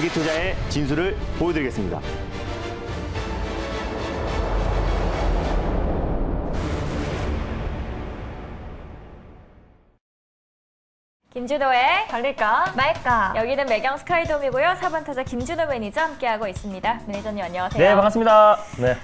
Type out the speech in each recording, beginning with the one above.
장기 투자의 진수를 보여드리겠습니다. 김준호의 달릴까 말까. 여기는 매경 스카이돔이고요. 4번 타자 김준호 매니저 함께하고 있습니다. 매니저님 안녕하세요. 네, 반갑습니다.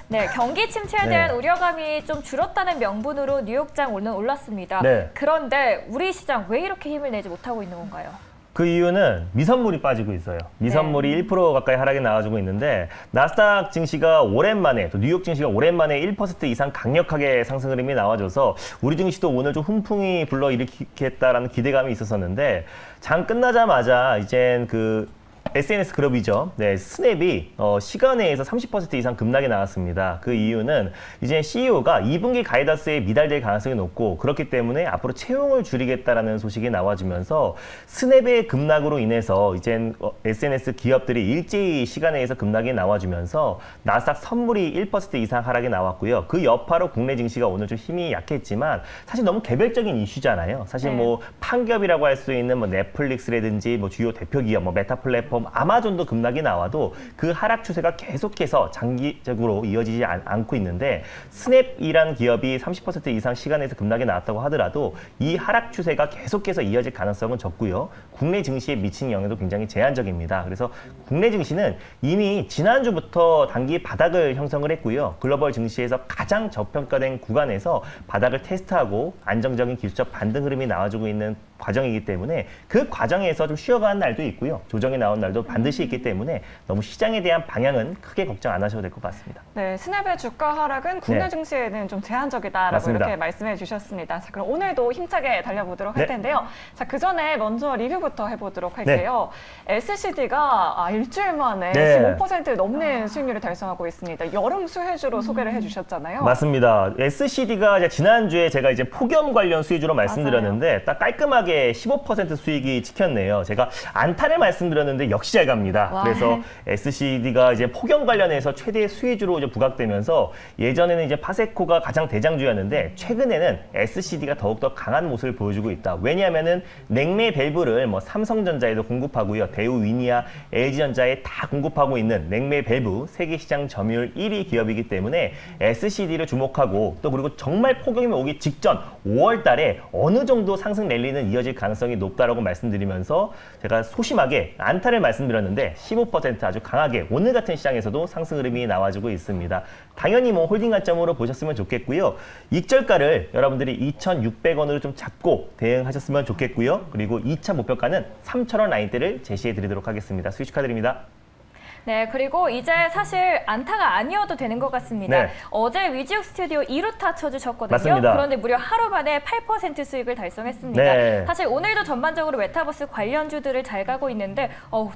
네, 경기 침체에 대한 우려감이 좀 줄었다는 명분으로 뉴욕장 오늘 올랐습니다. 네. 그런데 우리 시장 왜 이렇게 힘을 내지 못하고 있는 건가요? 그 이유는 미선물이 빠지고 있어요. 미선물이 1% 가까이 하락이 나와주고 있는데 나스닥 증시가 오랜만에 또 뉴욕 증시가 오랜만에 1% 이상 강력하게 상승 흐름이 나와줘서 우리 증시도 오늘 좀 훈풍이 불러일으키겠다라는 기대감이 있었었는데 장 끝나자마자 이젠 그 SNS 그룹이죠. 네, 스냅이 시간외에서 30% 이상 급락이 나왔습니다. 그 이유는 이제 CEO가 2분기 가이던스에 미달될 가능성이 높고 그렇기 때문에 앞으로 채용을 줄이겠다라는 소식이 나와주면서 스냅의 급락으로 인해서 이젠 SNS 기업들이 일제히 시간외에서 급락이 나와주면서 나스닥 선물이 1% 이상 하락이 나왔고요. 그 여파로 국내 증시가 오늘 좀 힘이 약했지만 사실 너무 개별적인 이슈잖아요. 사실 뭐 판기업이라고 할 수 있는 뭐 넷플릭스라든지 뭐 주요 대표 기업, 뭐 메타 플랫폼 아마존도 급락이 나와도 그 하락 추세가 계속해서 장기적으로 이어지지 않고 있는데 스냅이라는 기업이 30% 이상 시간에서 급락이 나왔다고 하더라도 이 하락 추세가 계속해서 이어질 가능성은 적고요. 국내 증시에 미친 영향도 굉장히 제한적입니다. 그래서 국내 증시는 이미 지난주부터 단기 바닥을 형성을 했고요. 글로벌 증시에서 가장 저평가된 구간에서 바닥을 테스트하고 안정적인 기술적 반등 흐름이 나와주고 있는 과정이기 때문에 그 과정에서 좀 쉬어가는 날도 있고요. 조정이 나온 날도 반드시 있기 때문에 너무 시장에 대한 방향은 크게 걱정 안 하셔도 될 것 같습니다. 네, 스냅의 주가 하락은 국내 증시에는 좀 제한적이다라고 맞습니다. 이렇게 말씀해 주셨습니다. 자, 그럼 오늘도 힘차게 달려보도록 할 텐데요. 자, 그 전에 먼저 리뷰부터 해보도록 할게요. SCD가 일주일 만에 15% 넘는 수익률을 달성하고 있습니다. 여름 수혜주로 소개를 해주셨잖아요. 맞습니다. SCD가 지난주에 제가 이제 폭염 관련 수혜주로 말씀드렸는데 딱 깔끔하게 15% 수익이 찍혔네요. 제가 안타를 말씀드렸는데 역시 잘 갑니다. 와. 그래서 SCD가 이제 폭염 관련해서 최대 수혜주로 이제 부각되면서 예전에는 이제 파세코가 가장 대장주였는데 최근에는 SCD가 더욱더 강한 모습을 보여주고 있다. 왜냐하면은 냉매 밸브를 뭐 삼성전자에도 공급하고요. 대우, 위니아, LG전자에 다 공급하고 있는 냉매 밸브 세계 시장 점유율 1위 기업이기 때문에 SCD를 주목하고 또 그리고 정말 폭염이 오기 직전 5월 달에 어느 정도 상승 랠리는 이어질 가능성이 높다라고 말씀드리면서 제가 소심하게 안타를 말씀드렸는데 15% 아주 강하게 오늘 같은 시장에서도 상승 흐름이 나와주고 있습니다. 당연히 뭐 홀딩 관점으로 보셨으면 좋겠고요. 익절가를 여러분들이 2,600원으로 좀 잡고 대응하셨으면 좋겠고요. 그리고 2차 목표가는 3,000원 라인대를 제시해 드리도록 하겠습니다. 수익 축하드립니다. 네, 그리고 이제 사실 안타가 아니어도 되는 것 같습니다. 네. 어제 위지욱 스튜디오 2루타 쳐주셨거든요. 맞습니다. 그런데 무려 하루 만에 8% 수익을 달성했습니다. 네. 사실 오늘도 전반적으로 메타버스 관련주들을 잘 가고 있는데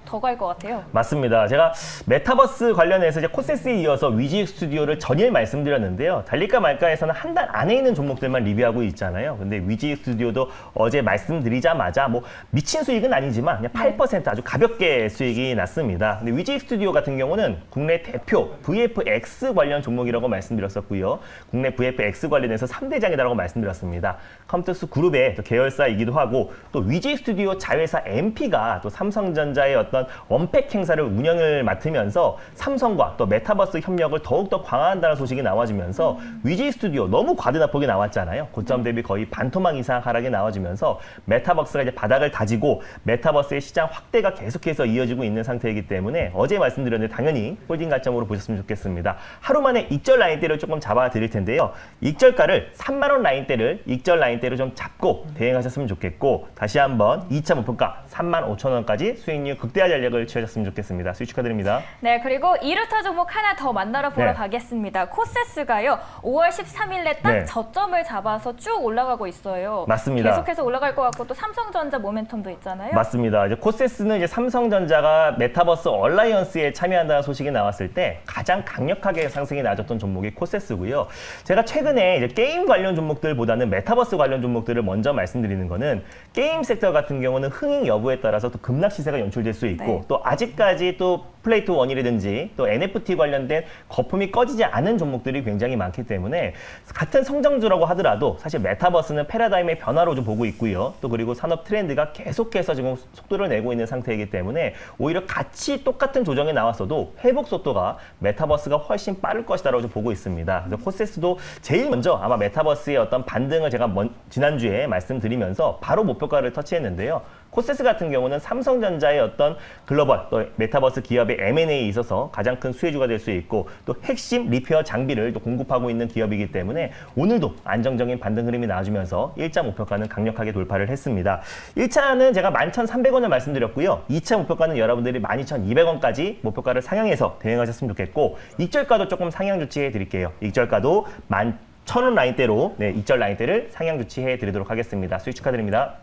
더 갈 것 같아요. 맞습니다. 제가 메타버스 관련해서 이제 코세스에 이어서 위지익 스튜디오를 전일 말씀드렸는데요. 달릴까 말까에서는 한 달 안에 있는 종목들만 리뷰하고 있잖아요. 근데 위지익 스튜디오도 어제 말씀드리자마자 뭐 미친 수익은 아니지만 그냥 8% 아주 가볍게 수익이 났습니다. 근데 위지익 스튜디오 같은 경우는 국내 대표 VFX 관련 종목이라고 말씀드렸었고요. 국내 VFX 관련해서 3대장이라고 말씀드렸습니다. 컴투스 그룹의 또 계열사이기도 하고 또 위지익 스튜디오 자회사 MP가 또 삼성전자의 어떤 원팩 행사를 운영을 맡으면서 삼성과 또 메타버스 협력을 더욱더 강화한다는 소식이 나와주면서 위지익 스튜디오 너무 과대납폭이 나왔잖아요. 고점 대비 거의 반토막 이상 하락이 나와주면서 메타버스가 이제 바닥을 다지고 메타버스의 시장 확대가 계속해서 이어지고 있는 상태이기 때문에 어제 말씀드렸는데 당연히 홀딩 가점으로 보셨으면 좋겠습니다. 하루 만에 익절 라인대를 조금 잡아 드릴 텐데요. 익절가를 3만 원 라인대를 익절 라인대로 좀 잡고 대응하셨으면 좋겠고 다시 한번 2차 목표가 35,000원까지 수익률 극대화 전략을 취하셨으면 좋겠습니다. 수익 축하드립니다. 네, 그리고 2루타 종목 하나 더 만나러 보러 가겠습니다. 코세스가요. 5월 13일에 딱 저점을 잡아서 쭉 올라가고 있어요. 맞습니다. 계속해서 올라갈 것 같고 또 삼성전자 모멘텀도 있잖아요. 맞습니다. 이제 코세스는 이제 삼성전자가 메타버스 얼라이언스에 참여한다는 소식이 나왔을 때 가장 강력하게 상승이 나왔던 종목이 코세스고요. 제가 최근에 이제 게임 관련 종목들보다는 메타버스 관련 종목들을 먼저 말씀드리는 거는 게임 섹터 같은 경우는 흥행 여부에 따라서 또 급락 시세가 연출될 수 있고 또 아직까지 또 플레이트 원이라든지 또 NFT 관련된 거품이 꺼지지 않은 종목들이 굉장히 많기 때문에 같은 성장주라고 하더라도 사실 메타버스는 패러다임의 변화로 좀 보고 있고요. 또 그리고 산업 트렌드가 계속해서 지금 속도를 내고 있는 상태이기 때문에 오히려 같이 똑같은 조정이 나왔어도 회복 속도가 메타버스가 훨씬 빠를 것이다라고 좀 보고 있습니다. 그래서 코세스도 제일 먼저 아마 메타버스의 어떤 반등을 제가 지난주에 말씀드리면서 바로 목표가를 터치했는데요. 코세스 같은 경우는 삼성전자의 어떤 글로벌 또 메타버스 기업의 M&A에 있어서 가장 큰 수혜주가 될 수 있고 또 핵심 리페어 장비를 또 공급하고 있는 기업이기 때문에 오늘도 안정적인 반등 흐름이 나와주면서 1차 목표가는 강력하게 돌파를 했습니다. 1차는 제가 11,300원을 말씀드렸고요. 2차 목표가는 여러분들이 12,200원까지 목표가를 상향해서 대응하셨으면 좋겠고 익절가도 조금 상향 조치해 드릴게요. 익절가도 11,000원 라인대로 익절 라인대를 상향 조치해 드리도록 하겠습니다. 수익 축하드립니다.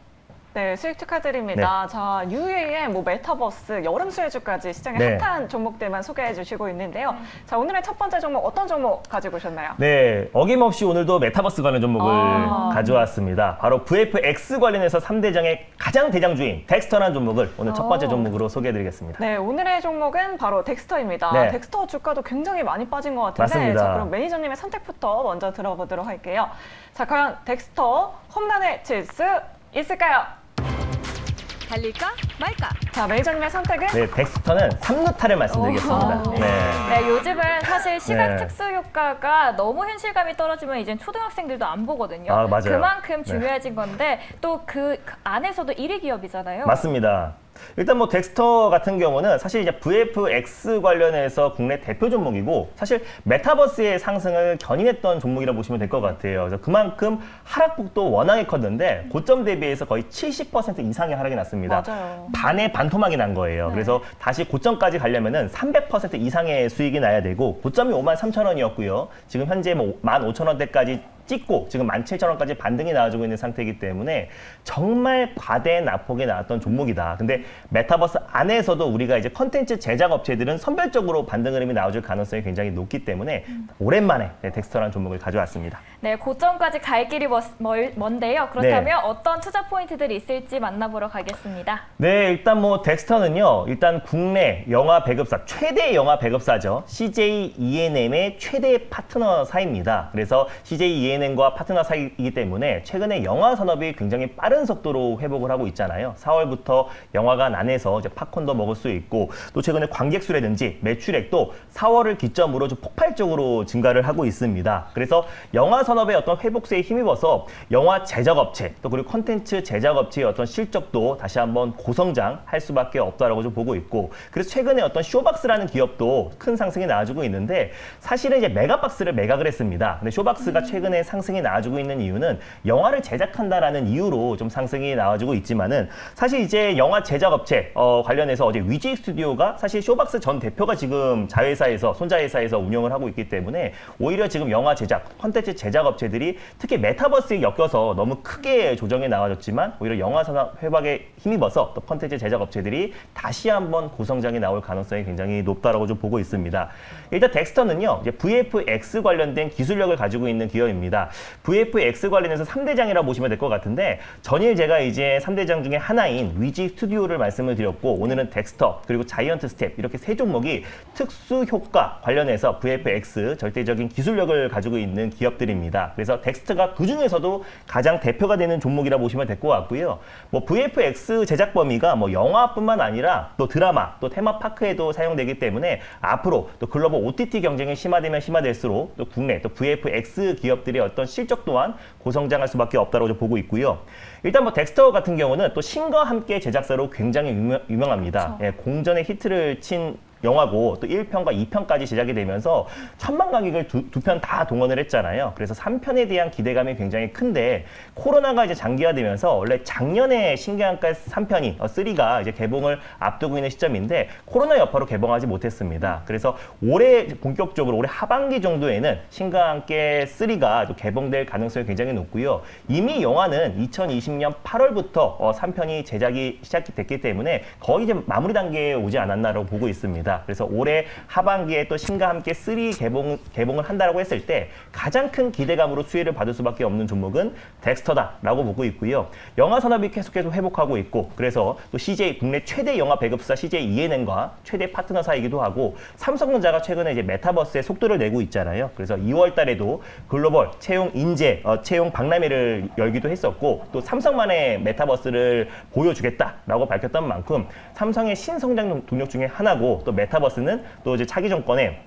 네, 수익 축하드립니다. 자, UAM, 메타버스, 여름 수혜주까지 시장의 핫한 종목들만 소개해 주시고 있는데요. 자, 오늘의 첫 번째 종목 어떤 종목 가지고 오셨나요? 네, 어김없이 오늘도 메타버스 관련 종목을 가져왔습니다. 바로 VFX 관련해서 3대장의 가장 대장주인 덱스터라는 종목을 오늘 첫 번째 종목으로 소개해 드리겠습니다. 네, 오늘의 종목은 바로 덱스터입니다. 네. 덱스터 주가도 굉장히 많이 빠진 것 같은데 맞습니다. 자, 그럼 매니저님의 선택부터 먼저 들어보도록 할게요. 자, 과연 덱스터 홈런을 칠 수 있을까요? 달릴까 말까? 자, 매니저님의 선택은? 네, 덱스터는 3루타를 말씀드리겠습니다. 네, 요즘은 사실 시각 네. 특수 효과가 너무 현실감이 떨어지면 이젠 초등학생들도 안 보거든요. 아, 맞아요. 그만큼 네. 중요해진 건데 또 그 안에서도 1위 기업이잖아요. 맞습니다. 일단 뭐 덱스터 같은 경우는 사실 이제 VFX 관련해서 국내 대표 종목이고 사실 메타버스의 상승을 견인했던 종목이라고 보시면 될 것 같아요. 그래서 그만큼 하락폭도 워낙에 컸는데 고점 대비해서 거의 70% 이상의 하락이 났습니다. 맞아요. 반의 반토막이 난 거예요. 그래서 다시 고점까지 가려면은 300% 이상의 수익이 나야 되고 고점이 53,000원이었고요. 지금 현재 뭐 15,000원대까지 찍고 지금 17,000원까지 반등이 나와주고 있는 상태이기 때문에 정말 과대 낙폭이 나왔던 종목이다. 근데 메타버스 안에서도 우리가 이제 컨텐츠 제작 업체들은 선별적으로 반등 흐름이 나와줄 가능성이 굉장히 높기 때문에 오랜만에 덱스터라는 종목을 가져왔습니다. 네, 고점까지 갈 길이 먼데요. 그렇다면 어떤 투자 포인트들이 있을지 만나보러 가겠습니다. 네, 일단 뭐 덱스터는요. 일단 국내 영화 배급사, 최대 영화 배급사죠. CJ ENM의 최대 파트너사입니다. 그래서 CJ ENM과 파트너사이기 때문에 최근에 영화 산업이 굉장히 빠른 속도로 회복을 하고 있잖아요. 4월부터 영화관 안에서 이제 팝콘도 먹을 수 있고 또 최근에 관객 수라든지 매출액도 4월을 기점으로 좀 폭발적으로 증가를 하고 있습니다. 그래서 영화 산업의 어떤 회복세에 힘입어서 영화 제작업체 또 그리고 콘텐츠 제작업체의 어떤 실적도 다시 한번 고성장할 수밖에 없다라고 좀 보고 있고 그래서 최근에 어떤 쇼박스라는 기업도 큰 상승이 나와주고 있는데 사실은 이제 메가박스를 매각을 했습니다. 근데 쇼박스가 최근에 상승이 나와주고 있는 이유는 영화를 제작한다라는 이유로 좀 상승이 나와주고 있지만은 사실 이제 영화 제작업체 관련해서 어제 위지 스튜디오가 사실 쇼박스 전 대표가 지금 자회사에서 손자회사에서 운영을 하고 있기 때문에 오히려 지금 영화 제작, 콘텐츠 제작업체들이 특히 메타버스에 엮여서 너무 크게 조정이 나와줬지만 오히려 영화 산업 회복에 힘입어서 또 콘텐츠 제작업체들이 다시 한번 고성장이 나올 가능성이 굉장히 높다라고 좀 보고 있습니다. 일단 덱스터는요, 이제 VFX 관련된 기술력을 가지고 있는 기업입니다. VFX 관련해서 3대장이라고 보시면 될 것 같은데 전일 제가 이제 3대장 중에 하나인 위지 스튜디오를 말씀을 드렸고 오늘은 덱스터 그리고 자이언트 스텝 이렇게 세 종목이 특수 효과 관련해서 VFX 절대적인 기술력을 가지고 있는 기업들입니다. 그래서 덱스터가 그 중에서도 가장 대표가 되는 종목이라 보시면 될 것 같고요. 뭐 VFX 제작 범위가 뭐 영화뿐만 아니라 또 드라마, 또 테마파크에도 사용되기 때문에 앞으로 또 글로벌 OTT 경쟁이 심화되면 심화될수록 또 국내 또 VFX 기업들의 어떤 실적 또한 고성장할 수밖에 없다고 보고 있고요. 일단 뭐 덱스터 같은 경우는 또 신과 함께 제작사로 굉장히 유명합니다. 그렇죠. 예, 공전의 히트를 친 영화고 또 1편과 2편까지 제작이 되면서 천만 관객을 두 편 다 동원을 했잖아요. 그래서 3편에 대한 기대감이 굉장히 큰데 코로나가 이제 장기화되면서 원래 작년에 신기한가 3편이 3가 이제 개봉을 앞두고 있는 시점인데 코로나 여파로 개봉하지 못했습니다. 그래서 올해 본격적으로 올해 하반기 정도에는 신과 함께 3가 또 개봉될 가능성이 굉장히 높고요. 이미 영화는 2020년 8월부터 3편이 제작이 시작됐기 때문에 거의 이제 마무리 단계에 오지 않았나라고 보고 있습니다. 있습니다. 그래서 올해 하반기에 또 신과 함께 3 개봉을 한다라고 했을 때 가장 큰 기대감으로 수혜를 받을 수밖에 없는 종목은 덱스터다라고 보고 있고요. 영화 산업이 계속해서 회복하고 있고 그래서 또 CJ 국내 최대 영화 배급사 CJ ENM과 최대 파트너사이기도 하고 삼성전자가 최근에 이제 메타버스의 속도를 내고 있잖아요. 그래서 2월 달에도 글로벌 채용 박람회를 열기도 했었고 또 삼성만의 메타버스를 보여주겠다라고 밝혔던 만큼 삼성의 신성장 동력 중에 하나고 또 메타버스는 또 이제 차기 정권의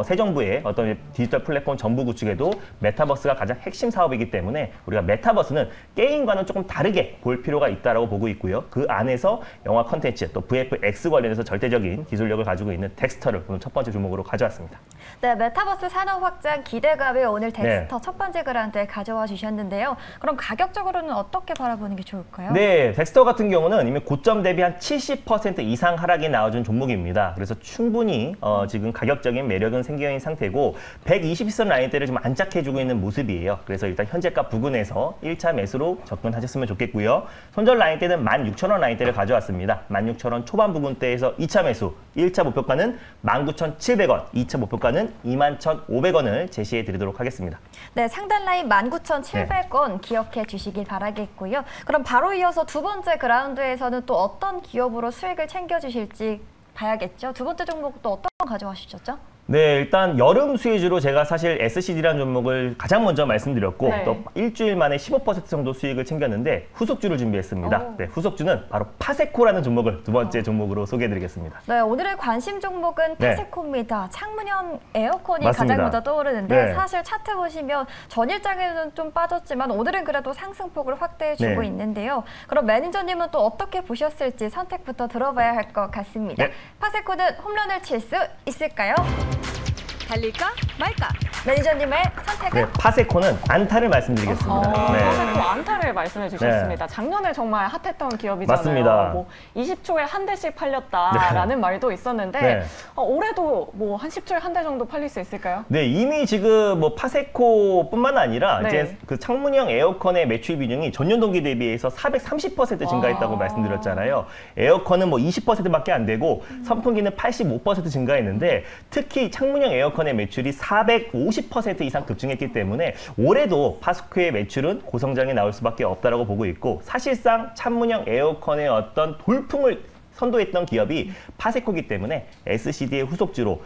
새 정부의 어떤 디지털 플랫폼 정부 구축에도 메타버스가 가장 핵심 사업이기 때문에 우리가 메타버스는 게임과는 조금 다르게 볼 필요가 있다고 보고 있고요. 그 안에서 영화 컨텐츠 또 VFX 관련해서 절대적인 기술력을 가지고 있는 덱스터를 오늘 첫 번째 종목으로 가져왔습니다. 네, 메타버스 산업 확장 기대감에 오늘 덱스터 첫 번째 그라운드에 가져와 주셨는데요. 그럼 가격적으로는 어떻게 바라보는 게 좋을까요? 네, 덱스터 같은 경우는 이미 고점 대비 한 70% 이상 하락이 나와준 종목입니다. 그래서 충분히 지금 가격적인 매력은 생겨있는 상태고 120선 라인대를 좀 안착해주고 있는 모습이에요. 그래서 일단 현재가 부근에서 1차 매수로 접근하셨으면 좋겠고요. 손절 라인대는 16,000원 라인대를 가져왔습니다. 16,000원 초반 부근대에서 2차 매수, 1차 목표가는 19,700원, 2차 목표가는 21,500원을 제시해 드리도록 하겠습니다. 네, 상단 라인 19,700원 기억해 주시길 바라겠고요. 그럼 바로 이어서 두 번째 그라운드에서는 또 어떤 기업으로 수익을 챙겨주실지 봐야겠죠. 두 번째 종목도 어떤 거 가져가셨죠? 네, 일단 여름 수혜주로 제가 사실 SCD라는 종목을 가장 먼저 말씀드렸고 네. 또 일주일 만에 15% 정도 수익을 챙겼는데 후속주를 준비했습니다. 네, 후속주는 바로 파세코라는 종목을 두 번째 종목으로 소개해드리겠습니다. 네, 오늘의 관심 종목은 네. 파세코입니다. 창문형 에어컨이 맞습니다. 가장 먼저 떠오르는데 네. 사실 차트 보시면 전일장에는 좀 빠졌지만 오늘은 그래도 상승폭을 확대해주고 네. 있는데요. 그럼 매니저님은 또 어떻게 보셨을지 선택부터 들어봐야 할 것 같습니다. 네. 파세코는 홈런을 칠 수 있을까요? 달릴까 말까? 매니저님의 선택은? 네, 파세코는 안타를 말씀드리겠습니다. 네. 파세코 안타를 말씀해 주셨습니다. 작년에 정말 핫했던 기업이잖아요. 맞습니다. 뭐 20초에 한 대씩 팔렸다라는 말도 있었는데 네. 올해도 뭐 한 10초에 한 대 정도 팔릴 수 있을까요? 네, 이미 지금 뭐 파세코뿐만 아니라 네. 이제 그 창문형 에어컨의 매출 비중이 전년 동기 대비해서 430% 증가했다고 말씀드렸잖아요. 에어컨은 뭐 20%밖에 안 되고 선풍기는 85% 증가했는데 특히 창문형 에어컨의 매출이 450% 이상 급증했기 때문에 올해도 파세코의 매출은 고성장이 나올 수밖에 없다라고 보고 있고 사실상 창문형 에어컨의 어떤 돌풍을 선도했던 기업이 파세코이기 때문에 SCD의 후속주로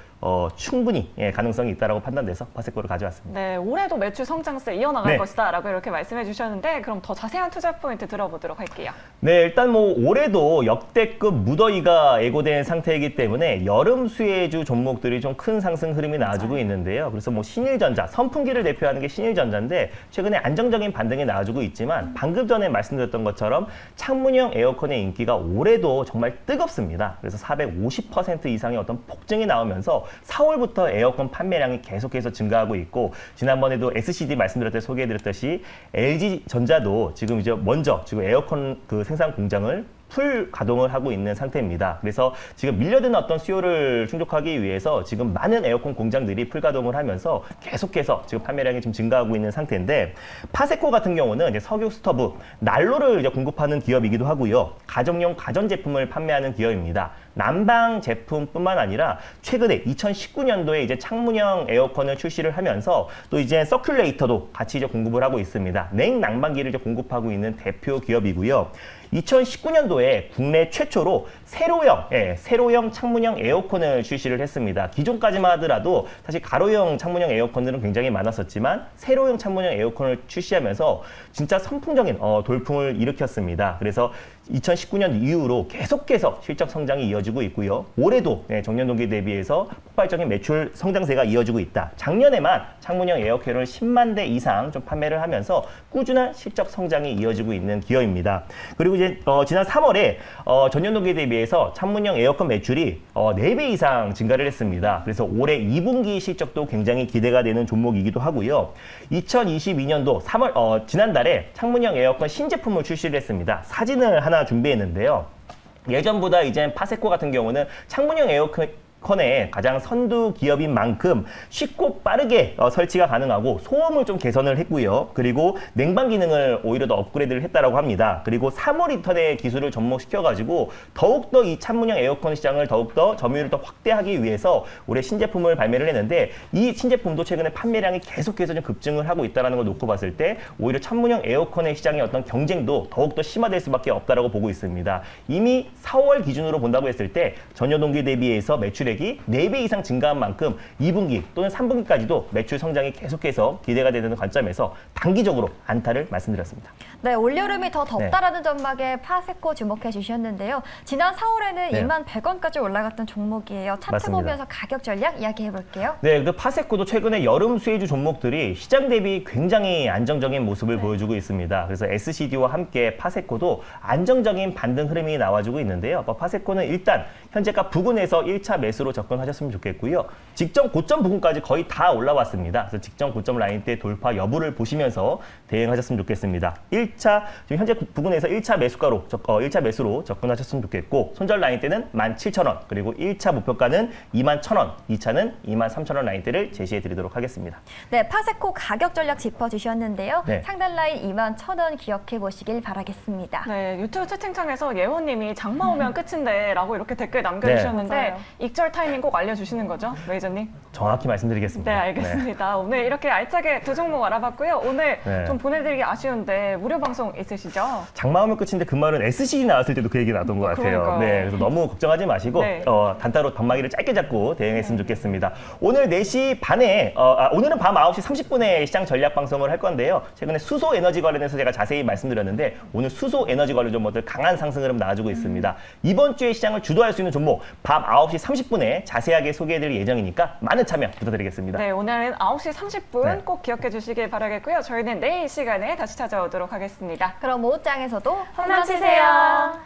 충분히 가능성이 있다고 판단돼서 파세코를 가져왔습니다. 네, 올해도 매출 성장세 이어나갈 네. 것이다라고 이렇게 말씀해 주셨는데 그럼 더 자세한 투자 포인트 들어보도록 할게요. 네, 일단 뭐 올해도 역대급 무더위가 예고된 상태이기 때문에 여름 수혜주 종목들이 좀 큰 상승 흐름이 나와주고 있는데요. 그래서 뭐 신일전자, 선풍기를 대표하는 게 신일전자인데 최근에 안정적인 반등이 나와주고 있지만 방금 전에 말씀드렸던 것처럼 창문형 에어컨의 인기가 올해도 정말 뜨겁습니다. 그래서 450% 이상의 어떤 폭증이 나오면서 4월부터 에어컨 판매량이 계속해서 증가하고 있고 지난번에도 SCD 말씀드렸을 때 소개해드렸듯이 LG전자도 지금 이제 먼저 지금 에어컨 그 생산 공장을 풀 가동을 하고 있는 상태입니다. 그래서 지금 밀려드는 어떤 수요를 충족하기 위해서 지금 많은 에어컨 공장들이 풀 가동을 하면서 계속해서 지금 판매량이 좀 증가하고 있는 상태인데 파세코 같은 경우는 이제 석유 스토브, 난로를 이제 공급하는 기업이기도 하고요. 가정용 가전제품을 판매하는 기업입니다. 난방 제품뿐만 아니라 최근에 2019년도에 이제 창문형 에어컨을 출시를 하면서 또 이제 서큘레이터도 같이 이제 공급을 하고 있습니다. 냉난방기를 이제 공급하고 있는 대표 기업이고요. 2019년도에 국내 최초로 세로형 창문형 에어컨을 출시를 했습니다. 기존까지만 하더라도 사실 가로형 창문형 에어컨들은 굉장히 많았었지만 세로형 창문형 에어컨을 출시하면서 진짜 선풍적인 돌풍을 일으켰습니다. 그래서 2019년 이후로 계속해서 실적 성장이 이어지고 있고요. 올해도 정년 동기 대비해서 폭발적인 매출 성장세가 이어지고 있다. 작년에만 창문형 에어컨을 10만 대 이상 좀 판매를 하면서 꾸준한 실적 성장이 이어지고 있는 기업입니다. 그리고 이제 지난 3월에 전년 동기 대비해서 창문형 에어컨 매출이 4배 이상 증가를 했습니다. 그래서 올해 2분기 실적도 굉장히 기대가 되는 종목이기도 하고요. 2022년도 3월 지난달에 창문형 에어컨 신제품을 출시를 했습니다. 사진을 하나 준비했는데요. 예전보다 이제 파세코 같은 경우는 창문형 에어컨의 가장 선두 기업인 만큼 쉽고 빠르게 설치가 가능하고 소음을 좀 개선을 했고요. 그리고 냉방 기능을 오히려 더 업그레이드를 했다라고 합니다. 그리고 3호 리턴의 기술을 접목시켜가지고 더욱더 이 찬문형 에어컨 시장을 더욱더 점유율을 더 확대하기 위해서 올해 신제품을 발매를 했는데 이 신제품도 최근에 판매량이 계속해서 좀 급증을 하고 있다는 걸 놓고 봤을 때 오히려 찬문형 에어컨의 시장의 어떤 경쟁도 더욱더 심화될 수밖에 없다라고 보고 있습니다. 이미 4월 기준으로 본다고 했을 때 전년 동기 대비해서 매출액이 4배 이상 증가한 만큼 2분기 또는 3분기까지도 매출 성장이 계속해서 기대가 되는 관점에서 단기적으로 안타를 말씀드렸습니다. 네, 올여름이 더 덥다라는 전망에 파세코 주목해 주셨는데요. 지난 4월에는 네. 2만 100원까지 올라갔던 종목이에요. 차트 맞습니다. 보면서 가격 전략 이야기해 볼게요. 네, 그 파세코도 최근에 여름 수혜주 종목들이 시장 대비 굉장히 안정적인 모습을 보여주고 있습니다. 그래서 SCD와 함께 파세코도 안정적인 반등 흐름이 나와주고 있는데요. 파세코는 일단 현재가 부근에서 1차 매수로 접근하셨으면 좋겠고요. 직전 고점 부근까지 거의 다 올라왔습니다. 그래서 직전 고점 라인대 돌파 여부를 보시면서 대응하셨으면 좋겠습니다. 지금 현재 부근에서 1차 매수가로 1차 매수로 접근하셨으면 좋겠고 손절 라인대는 17,000원 그리고 1차 목표가는 21,000원, 2차는 23,000원 라인대를 제시해 드리도록 하겠습니다. 네, 파세코 가격 전략 짚어 주셨는데요. 네. 상단 라인 21,000원 기억해 보시길 바라겠습니다. 네, 유튜브 채팅창에서 예원님이 장마 오면 끝인데 라고 이렇게 댓글 남겨주셨는데 맞아요. 익절 타이밍 꼭 알려주시는 거죠, 매니저님? 정확히 말씀드리겠습니다. 네, 알겠습니다. 오늘 이렇게 알차게 두 종목 알아봤고요. 오늘 네. 좀 보내드리기 아쉬운데 무료 방송 있으시죠? 장마 오면 끝인데 그 말은 SCD 나왔을 때도 그 얘기 나왔던 것 같아요. 그러니까요. 네, 그래서 너무 걱정하지 마시고 네. 단타로 방망이를 짧게 잡고 대응했으면 좋겠습니다. 오늘 4시 반에 오늘은 밤 9시 30분에 시장 전략 방송을 할 건데요. 최근에 수소 에너지 관련해서 제가 자세히 말씀드렸는데 오늘 수소 에너지 관련 종목들 강한 상승 흐름 나와주고 있습니다. 이번 주에 시장을 주도할 수 있는 종목 밤 9시 30분에 자세하게 소개해드릴 예정이니까 많은 참여 부탁드리겠습니다. 네, 오늘은 9시 30분 네. 꼭 기억해 주시길 바라겠고요. 저희는 내일 시간에 다시 찾아오도록 하겠습니다. 그럼 모장에서도 홈런 치세요.